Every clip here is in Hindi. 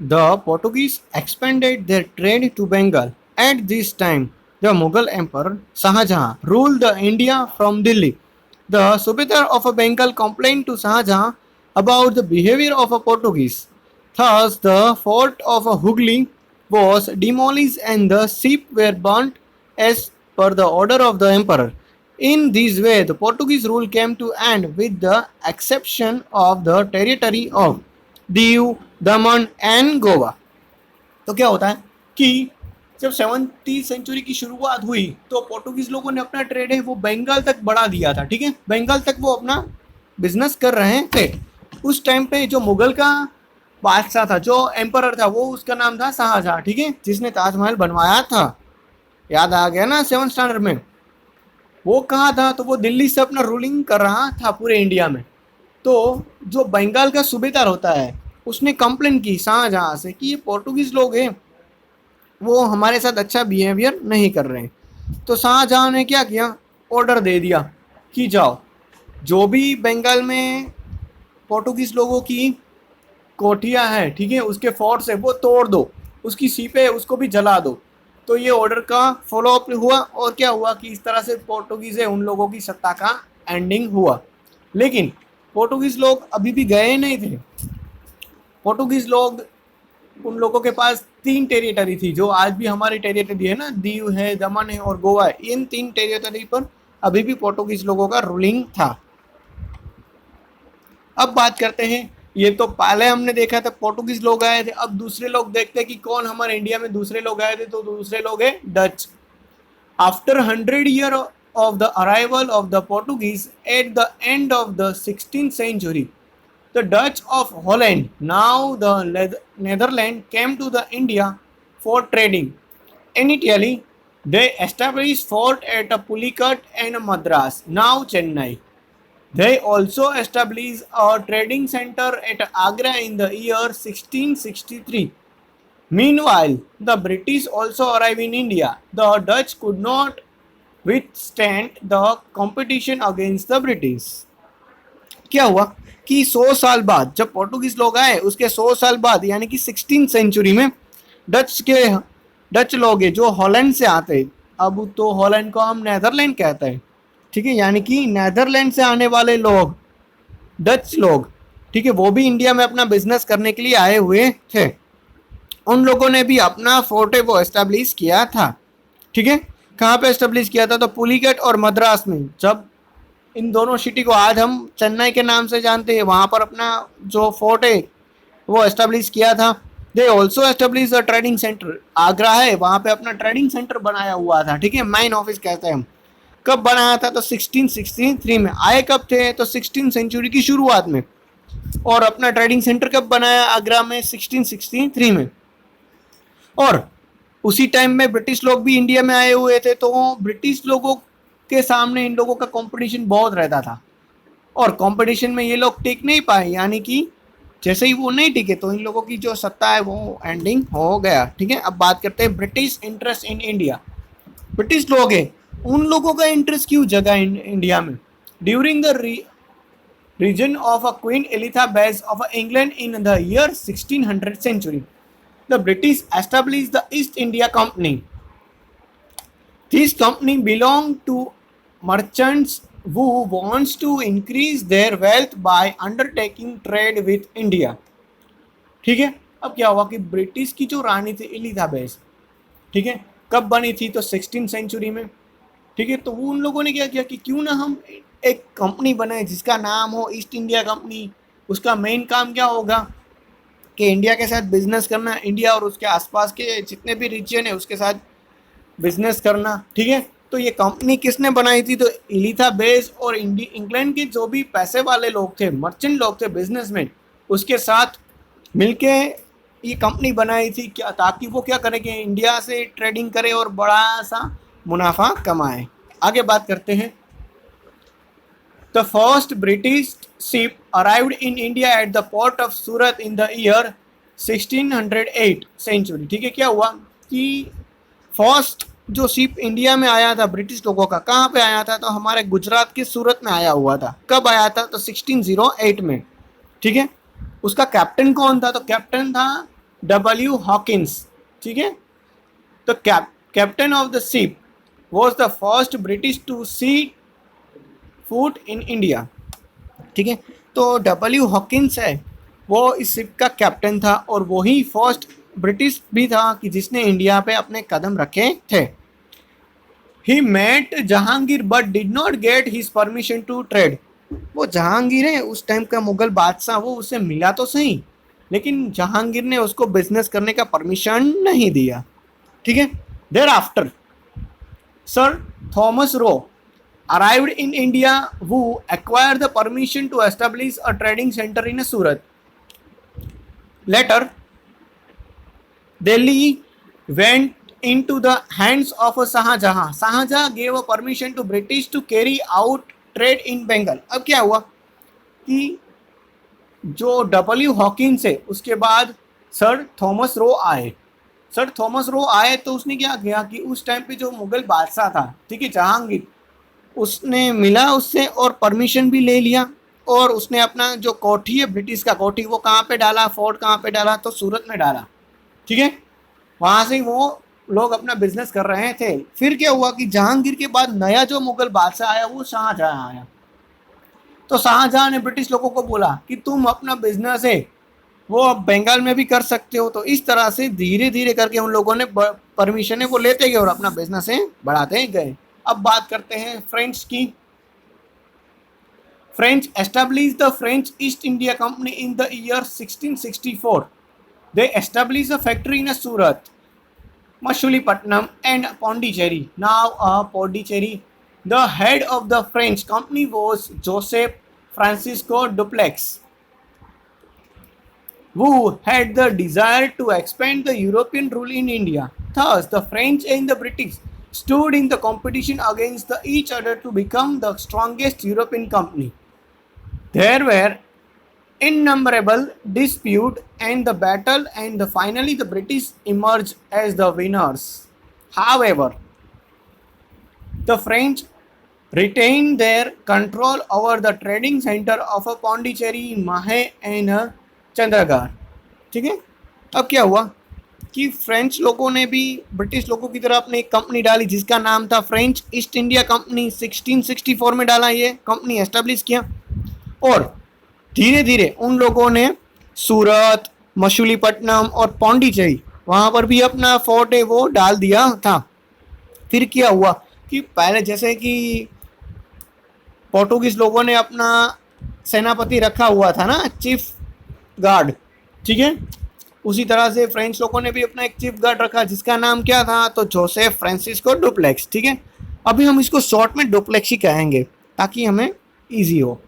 The Portuguese expanded their trade to Bengal. At this time, the Mughal Emperor Shah Jahan ruled the India from Delhi. The Subedar of Bengal complained to Shah Jahan about the behavior of a Portuguese. Thus, the fort of Hooghly was demolished and the sheep were burnt as per the order of the emperor. In this way, the Portuguese rule came to end with the exception of the territory of Diu, Daman and Goa. तो क्या होता है कि जब 17वीं सेंचुरी की शुरुआत हुई तो पोर्टुगीज लोगों ने अपना ट्रेड है वो बंगाल तक बढ़ा दिया था। ठीक है, बंगाल तक वो अपना बिजनेस कर रहे थे। उस टाइम पे जो मुगल का बादशाह था, जो एम्परर था, वो उसका नाम था शाहजहां। ठीक है, जिसने ताजमहल बनवाया था। याद आ गया ना 7th स्टैंडर्ड में? वो कहाँ था? तो वो दिल्ली से अपना रूलिंग कर रहा था पूरे इंडिया में। तो जो बंगाल का सूबेदार होता है उसने कंप्लेन की शाहजहां से कि ये पोर्टुगीज लोग हैं, वो हमारे साथ अच्छा बिहेवियर नहीं कर रहे हैं। तो शाहजहां ने क्या किया, ऑर्डर दे दिया कि जाओ, जो भी बंगाल में पोर्टुगीज लोगों की कोठियाँ हैं, ठीक है, उसके फोर्ट्स है, वो तोड़ दो, उसकी सीपें उसको भी जला दो। तो ये ऑर्डर का फॉलो अप हुआ और क्या हुआ कि इस तरह से पोर्टुगीज है उन लोगों की सत्ता का एंडिंग हुआ। लेकिन पोर्टुगीज लोग अभी भी गए नहीं थे। पोर्टुगीज लोग, उन लोगों के पास 3 टेरिटरी थी जो आज भी हमारी टेरिटरी है ना, दीव है, दमन है और गोवा है। इन 3 टेरिटरी पर अभी भी पोर्टुगीज लोगों का रूलिंग था। अब बात करते हैं, ये तो पहले हमने देखा था पोर्टुगीज लोग आए थे। अब दूसरे लोग देखते हैं कि कौन हमारे इंडिया में दूसरे लोग आए थे। तो दूसरे लोग है Dutch. After 100 year of the arrival of the Portuguese at the end of the 16th century, the Dutch of Holland, now the Netherlands, came to the India for trading. Initially, they established fort at Pulicat and Madras, now Chennai. They also established a trading center at Agra in the year 1663. Meanwhile, the British also arrived in India. The Dutch could not withstand the competition against the British. क्या हुआ कि 100 साल बाद जब पोर्टुगीज लोग आए, उसके 100 साल बाद यानी कि 16th सेंचुरी में डच लोग हैं जो हॉलैंड से आते हैं। अब तो हॉलैंड को हम नेदरलैंड कहते हैं। ठीक है, यानी कि नेदरलैंड से आने वाले लोग, डच लोग, ठीक है, वो भी इंडिया में अपना बिजनेस करने के लिए आए हुए थे। उन लोगों ने भी अपना फोर्ट वो एस्टेब्लिश किया था। ठीक है, कहाँ पे एस्टेब्लिश किया था? तो पुलिकेट और मद्रास में। जब इन दोनों सिटी को आज हम चेन्नई के नाम से जानते हैं, वहाँ पर अपना जो फोर्ट है वो एस्टेब्लिश किया था। They also establish a trading centre. Agra है, वहाँ पे अपना ट्रेडिंग सेंटर बनाया हुआ था। ठीक है, मेन ऑफिस कहते हैं हम। कब बनाया था? तो 1663 में। आए कब थे? तो 16th सेंचुरी की शुरुआत में। और अपना ट्रेडिंग सेंटर कब बनाया आगरा में? 1663 में। और उसी टाइम में ब्रिटिश लोग भी इंडिया में आए हुए थे। तो ब्रिटिश लोगों के सामने इन लोगों का कंपटीशन बहुत रहता था और कंपटीशन में ये लोग टिक नहीं पाए, यानी कि जैसे ही वो नहीं टिके तो इन लोगों की जो सत्ता है वो एंडिंग हो गया। ठीक है, अब बात करते हैं British interest in India. British लोग हैं, उन लोगों का इंटरेस्ट क्यों जगा इंडिया में? During the region of a Queen Elizabeth of England in the year 1600 century, the British established the East India Company. This company belonged to merchants who wants to increase their wealth by undertaking trade with India. ठीक है, अब क्या हुआ कि ब्रिटिश की जो रानी थी एलिजाबेथ, ठीक है, कब बनी थी? तो 16th सेंचुरी में। ठीक है, तो वो उन लोगों ने क्या किया कि क्यों ना हम एक कंपनी बनाए जिसका नाम हो ईस्ट इंडिया कंपनी। उसका मेन काम क्या होगा कि इंडिया के साथ बिजनेस करना, इंडिया और उसके आसपास के जितने भी रीजन है उसके साथ बिजनेस करना। ठीक है, तो ये कंपनी किसने बनाई थी? तो एलिजाबेथ और इंग्लैंड के जो भी पैसे वाले लोग थे, मर्चेंट लोग थे, बिजनेसमैन, उसके साथ मिलके ये कंपनी बनाई थी क्या, ताकि वो क्या करे कि इंडिया से ट्रेडिंग करे और बड़ा सा मुनाफा कमाए। आगे बात करते हैं। The first British ship arrived in India at the port of Surat in the year 1608 century। ठीक है, क्या हुआ कि फर्स्ट जो शिप इंडिया में आया था ब्रिटिश लोगों का, कहाँ पे आया था? तो हमारे गुजरात के सूरत में आया हुआ था। कब आया था? तो 1608 में। ठीक है, उसका कैप्टन कौन था? तो कैप्टन था डब्ल्यू हॉकिंस, ठीक है। तो captain of the ship was the first British to set foot in India, ठीक है। तो डब्ल्यू हॉकिंस है, वो इस शिप का कैप्टन था और वही फर्स्ट ब्रिटिश भी था कि जिसने इंडिया पे अपने कदम रखे थे। He met Jahangir but did not get his permission to trade. वो जहांगीर है उस टाइम का मुगल बादशाह, वो उसे मिला तो सही, लेकिन जहांगीर ने उसको बिजनेस करने का परमिशन नहीं दिया, ठीक है। Thereafter Sir Thomas Roe arrived in India, who acquired the permission to establish a trading center in Surat. Later, Delhi went into the hands of Shah Jahan. Shah Jahan gave a permission to British to carry out trade in Bengal. अब क्या हुआ कि जो डब्ल्यू हॉकिंस है उसके बाद सर थॉमस रो आए। सर थॉमस रो आए तो उसने क्या किया कि उस टाइम पे जो मुगल बादशाह था, ठीक है, जहांगीर, उसने मिला उससे और परमिशन भी ले लिया और उसने अपना जो कोठी है ब्रिटिश का कोठी, वो कहाँ पे डाला, फोर्ट कहाँ पे डाला, तो सूरत में डाला, ठीक है। वहाँ से वो लोग अपना बिजनेस कर रहे थे। फिर क्या हुआ कि जहांगीर के बाद नया जो मुगल बादशाह आया वो शाहजहां आया। तो शाहजहां ने ब्रिटिश लोगों को बोला कि तुम अपना बिजनेस है वो अब बंगाल में भी कर सकते हो। तो इस तरह से धीरे धीरे करके उन लोगों ने परमिशन है वो लेते गए और अपना बिजनेस है बढ़ाते गए। अब बात करते हैं फ्रेंच की। French established the French East India Company in the year 1664. They established a factory in Surat, Mashulipatnam and Pondicherry, now Pondicherry. The head of the French company was Joseph Francisco Dupleix, who had the desire to expand the European rule in India. Thus, the French and the British stood in the competition against each other to become the strongest European company. There were innumerable disputes and the battle, and finally the British emerged as the winners. However, the French retained their control over the trading center of Pondicherry, Mahe and चंद्रगार, ठीक है। अब क्या हुआ कि फ्रेंच लोगों ने भी ब्रिटिश लोगों की तरह अपनी एक कंपनी डाली जिसका नाम था फ्रेंच ईस्ट इंडिया कंपनी। 1664 में डाला, ये कंपनी एस्टेब्लिश किया और धीरे धीरे उन लोगों ने सूरत, मछलीपट्टनम और पौंडीचेरी वहाँ पर भी अपना फोर्ट है वो डाल दिया था। फिर क्या हुआ कि पहले जैसे कि पोर्टुगीज लोगों ने अपना सेनापति रखा हुआ था ना, चीफ गार्ड, ठीक है, उसी तरह से फ्रेंच लोगों ने भी अपना एक चीफ गार्ड रखा जिसका नाम क्या था, तो जोसेफ फ्रांसिस्को डुप्लेक्स, ठीक है। अभी हम इसको शॉर्ट में डुप्लेक्स ही कहेंगे ताकि हमें इजी हो।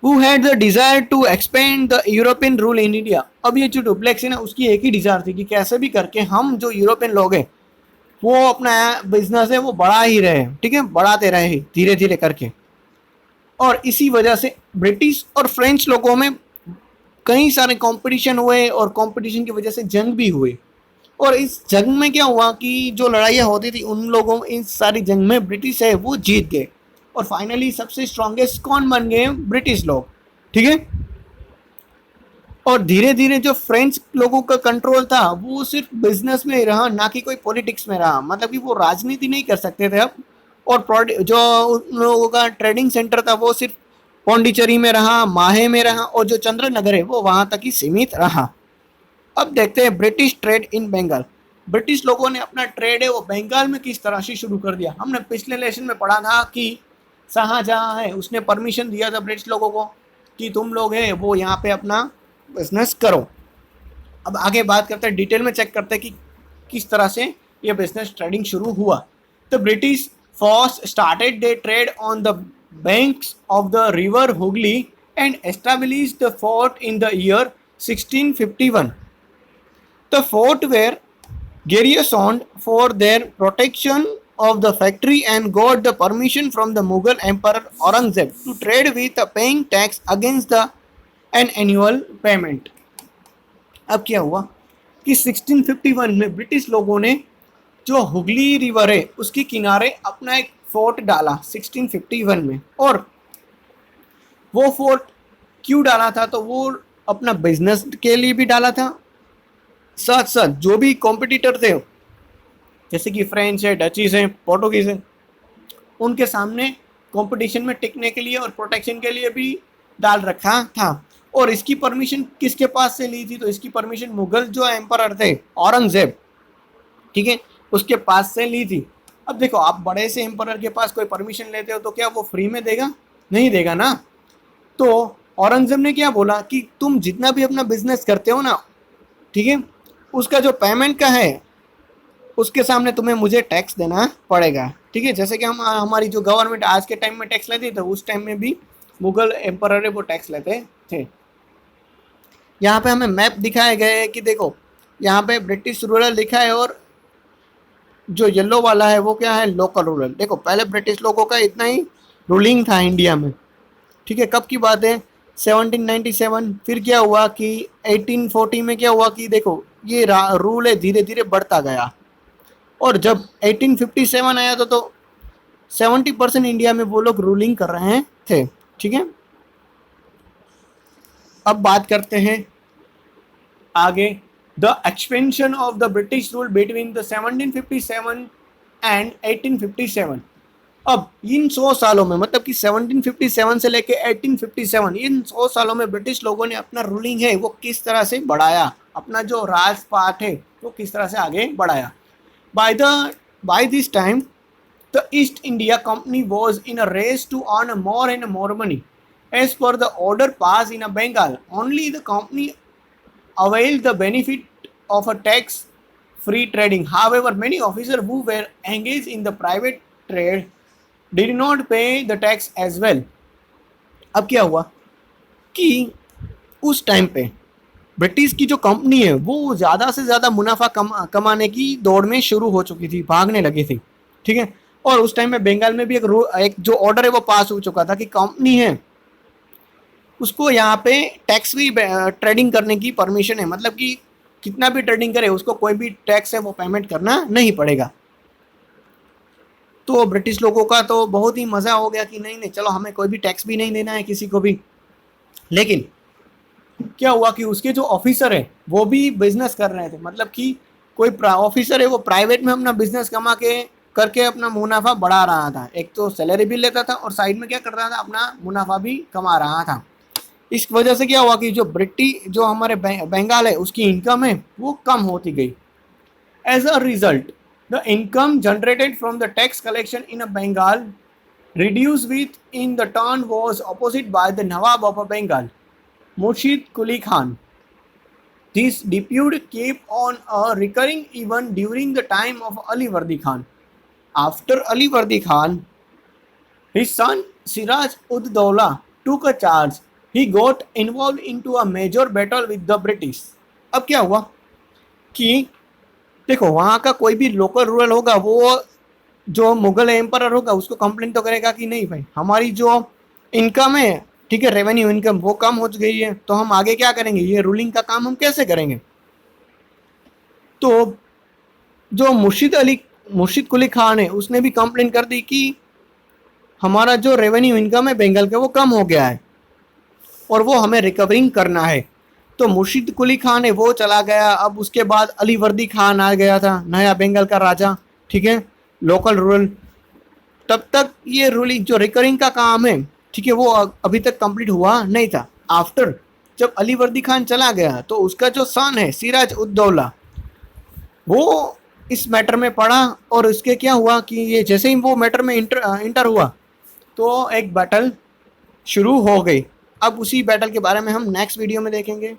Who had the desire to expand the European rule in India? अब ये जो डुप्लेक्स है ना, उसकी एक ही डिजायर थी कि कैसे भी करके हम जो यूरोपियन लोग हैं वो अपना बिजनेस है वो बढ़ा ही रहे, ठीक है, बढ़ाते रहे धीरे धीरे करके। और इसी वजह से ब्रिटिश और फ्रेंच लोगों में कई सारे कंपटीशन हुए और कंपटीशन की वजह से जंग भी हुई। और इस जंग में क्या हुआ कि जो लड़ाइयाँ होती थी उन लोगों में, इस सारी जंग में ब्रिटिश है वो जीत गए और फाइनली सबसे स्ट्रॉन्गेस्ट कौन बन गए, ब्रिटिश लोग, ठीक है। और धीरे धीरे जो फ्रेंच लोगों का कंट्रोल था वो सिर्फ बिजनेस में रहा, ना कि कोई पॉलिटिक्स में रहा, मतलब कि वो राजनीति नहीं कर सकते थे अब। और जो उन लोगों का ट्रेडिंग सेंटर था वो सिर्फ पौंडीचेरी में रहा, माहे में रहा और जो चंद्रनगर है वो वहाँ तक ही सीमित रहा। अब देखते हैं British trade in Bengal. British लोगों ने अपना ट्रेड है वो बंगाल में किस तरह से शुरू कर दिया। हमने पिछले लेसन में पढ़ा था कि शाहजहां है उसने परमिशन दिया था ब्रिटिश लोगों को कि तुम लोग हैं वो यहाँ पे अपना बिजनेस करो। अब आगे बात करते हैं, डिटेल में चेक करते हैं कि किस तरह से ये बिजनेस ट्रेडिंग शुरू हुआ। तो British first started they trade on the banks of the river Hooghly and established the fort in the year 1651. The fort were garrisoned for their protection of the factory and got the permission from the Mughal Emperor Aurangzeb to trade with paying tax against an annual payment. अब क्या हुआ कि 1651 में ब्रिटिश लोगों ने जो हुगली रिवर है उसके किनारे अपना एक फोर्ट डाला 1651 में। और वो फोर्ट क्यों डाला था, तो वो अपना बिजनेस के लिए भी डाला था, साथ साथ जो भी कॉम्पिटिटर थे जैसे कि फ्रेंच है, डचीज है, पोर्टुगीज है, उनके सामने कंपटीशन में टिकने के लिए और प्रोटेक्शन के लिए भी डाल रखा था। और इसकी परमिशन किसके पास से ली थी? तो इसकी परमिशन मुगल जो एम्परर थे औरंगजेब, ठीक है, उसके पास से ली थी। अब देखो, आप बड़े से एम्परर के पास कोई परमिशन लेते हो तो क्या वो फ्री में देगा? नहीं देगा ना। तो औरंगजेब ने क्या बोला कि तुम जितना भी अपना बिजनेस करते हो ना, ठीक है, उसका जो पेमेंट का है उसके सामने तुम्हें मुझे टैक्स देना पड़ेगा, ठीक है। जैसे कि हम हमारी जो गवर्नमेंट आज के टाइम में टैक्स लेती है, तो उस टाइम में भी मुगल एम्परर वो टैक्स लेते थे। यहाँ पे हमें मैप दिखाए गए हैं कि देखो, यहाँ पे ब्रिटिश रूरल लिखा है और जो येलो वाला है वो क्या है? Local rural. देखो, पहले ब्रिटिश लोगों का इतना ही रूलिंग था इंडिया में, ठीक है। कब की बात है? 1797। फिर क्या हुआ कि 1840 में क्या हुआ कि देखो ये रूल है धीरे धीरे बढ़ता गया, और जब 1857 आया तो 70% इंडिया में वो लोग रूलिंग कर रहे थे, ठीक है। अब बात करते हैं आगे, the expansion of the British rule between the 1757 and 1857। अब इन 100 सालों में, मतलब कि 1757 से लेके 1857, इन 100 सालों में ब्रिटिश लोगों ने अपना रूलिंग है वो किस तरह से बढ़ाया, अपना जो राजपाट है वो किस तरह से आगे बढ़ाया। By this time, the East India Company was in a race to earn more and more money. As per the order passed in Bengal, only the company availed the benefit of a tax-free trading. However, many officers who were engaged in the private trade did not pay the tax as well. अब क्या हुआ कि उस टाइम पे ब्रिटिश की जो कंपनी है वो ज़्यादा से ज़्यादा मुनाफा कमाने की दौड़ में शुरू हो चुकी थी, भागने लगी थी, ठीक है। और उस टाइम में बंगाल में भी एक जो ऑर्डर है वो पास हो चुका था कि कंपनी है उसको यहाँ पे टैक्स फ्री ट्रेडिंग करने की परमिशन है, मतलब कि कितना भी ट्रेडिंग करे उसको कोई भी टैक्स है वो पेमेंट करना नहीं पड़ेगा। तो ब्रिटिश लोगों का तो बहुत ही मज़ा हो गया कि नहीं नहीं चलो हमें कोई भी टैक्स भी नहीं देना है किसी को भी। लेकिन क्या हुआ कि उसके जो ऑफिसर है वो भी बिजनेस कर रहे थे, मतलब कि कोई ऑफिसर है वो प्राइवेट में अपना बिजनेस कमा के करके अपना मुनाफा बढ़ा रहा था। एक तो सैलरी भी लेता था और साइड में क्या कर रहा था, अपना मुनाफा भी कमा रहा था। इस वजह से क्या हुआ कि जो हमारे बंगाल है उसकी इनकम है वो कम होती गई। As a result, the income generated from the tax collection in Bengal reduced, with in the turn was opposite by the Nawab of Bengal, Murshid Quli Khan. This dispute kept on recurring even during the time of Ali Vardi Khan. After Ali Vardi Khan, his son Siraj ud Dowla took a charge. He got involved into a major battle with the British. अब क्या हुआ कि देखो वहाँ का कोई भी लोकल रूरल होगा वो जो मुगल एम्परर होगा उसको कंप्लेन तो करेगा कि नहीं भाई हमारी जो इनकम है, ठीक है, रेवेन्यू इनकम वो कम हो गई है, तो हम आगे क्या करेंगे, ये रूलिंग का काम हम कैसे करेंगे। तो जो मुर्शिद कुली खान है उसने भी कंप्लेन कर दी कि हमारा जो रेवेन्यू इनकम है बंगाल का वो कम हो गया है और वो हमें रिकवरिंग करना है। तो मुर्शिद कुली खान है वो चला गया। अब उसके बाद अली वर्दी खान आ गया था, नया बंगाल का राजा, ठीक है, लोकल रूरल। तब तक ये रूलिंग जो रिकरिंग का काम है, ठीक है, वो अभी तक कंप्लीट हुआ नहीं था। आफ्टर जब अली वर्दी खान चला गया तो उसका जो सन है सिराज उद दौला वो इस मैटर में पड़ा और उसके क्या हुआ कि ये जैसे ही वो मैटर में इंटर हुआ तो एक बैटल शुरू हो गई। अब उसी बैटल के बारे में हम नेक्स्ट वीडियो में देखेंगे।